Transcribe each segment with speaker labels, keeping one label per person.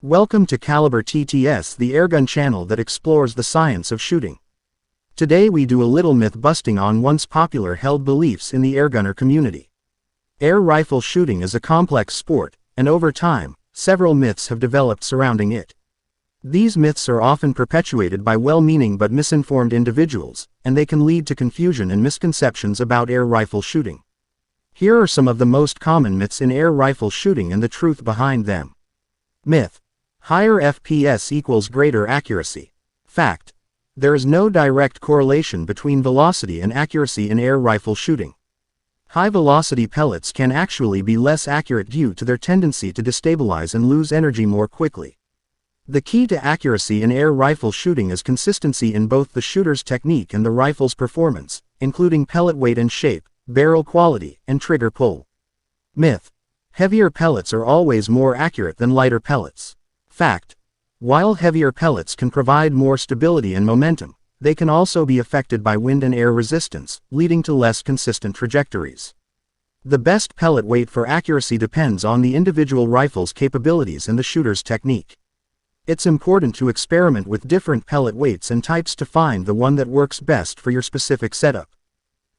Speaker 1: Welcome to Caliber TTS, the airgun channel that explores the science of shooting. Today we do a little myth busting on once popular held beliefs in the airgunner community. Air rifle shooting is a complex sport, and over time, several myths have developed surrounding it. These myths are often perpetuated by well-meaning but misinformed individuals, and they can lead to confusion and misconceptions about air rifle shooting. Here are some of the most common myths in air rifle shooting and the truth behind them. Myth: higher FPS equals greater accuracy. Fact: there is no direct correlation between velocity and accuracy in air rifle shooting. High-velocity pellets can actually be less accurate due to their tendency to destabilize and lose energy more quickly. The key to accuracy in air rifle shooting is consistency in both the shooter's technique and the rifle's performance, including pellet weight and shape, barrel quality, and trigger pull. Myth: heavier pellets are always more accurate than lighter pellets. Fact: while heavier pellets can provide more stability and momentum, they can also be affected by wind and air resistance, leading to less consistent trajectories. The best pellet weight for accuracy depends on the individual rifle's capabilities and the shooter's technique. It's important to experiment with different pellet weights and types to find the one that works best for your specific setup.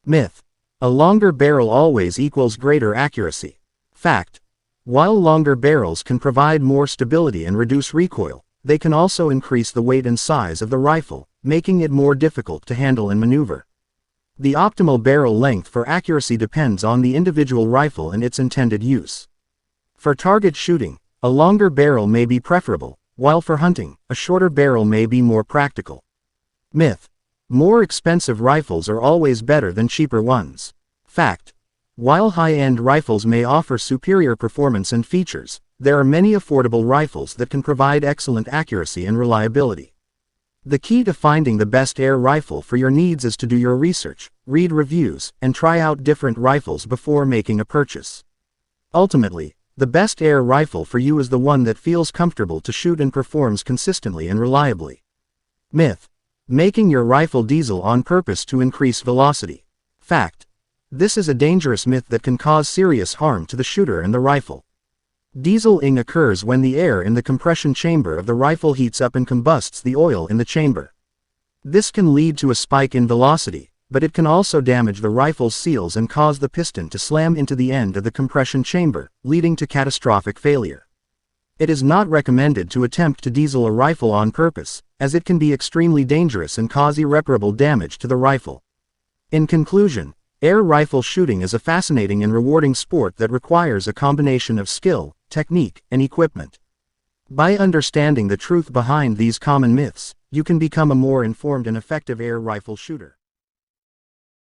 Speaker 1: Myth: a longer barrel always equals greater accuracy. Fact: while longer barrels can provide more stability and reduce recoil, they can also increase the weight and size of the rifle, making it more difficult to handle and maneuver. The optimal barrel length for accuracy depends on the individual rifle and its intended use. For target shooting, a longer barrel may be preferable, while for hunting, a shorter barrel may be more practical. Myth: more expensive rifles are always better than cheaper ones. Fact: while high-end rifles may offer superior performance and features, there are many affordable rifles that can provide excellent accuracy and reliability. The key to finding the best air rifle for your needs is to do your research, read reviews, and try out different rifles before making a purchase. Ultimately, the best air rifle for you is the one that feels comfortable to shoot and performs consistently and reliably. Myth: making your rifle diesel on purpose to increase velocity. Fact: this is a dangerous myth that can cause serious harm to the shooter and the rifle. Dieseling occurs when the air in the compression chamber of the rifle heats up and combusts the oil in the chamber. This can lead to a spike in velocity, but it can also damage the rifle's seals and cause the piston to slam into the end of the compression chamber, leading to catastrophic failure. It is not recommended to attempt to diesel a rifle on purpose, as it can be extremely dangerous and cause irreparable damage to the rifle. In conclusion, air rifle shooting is a fascinating and rewarding sport that requires a combination of skill, technique, and equipment. By understanding the truth behind these common myths, you can become a more informed and effective air rifle shooter.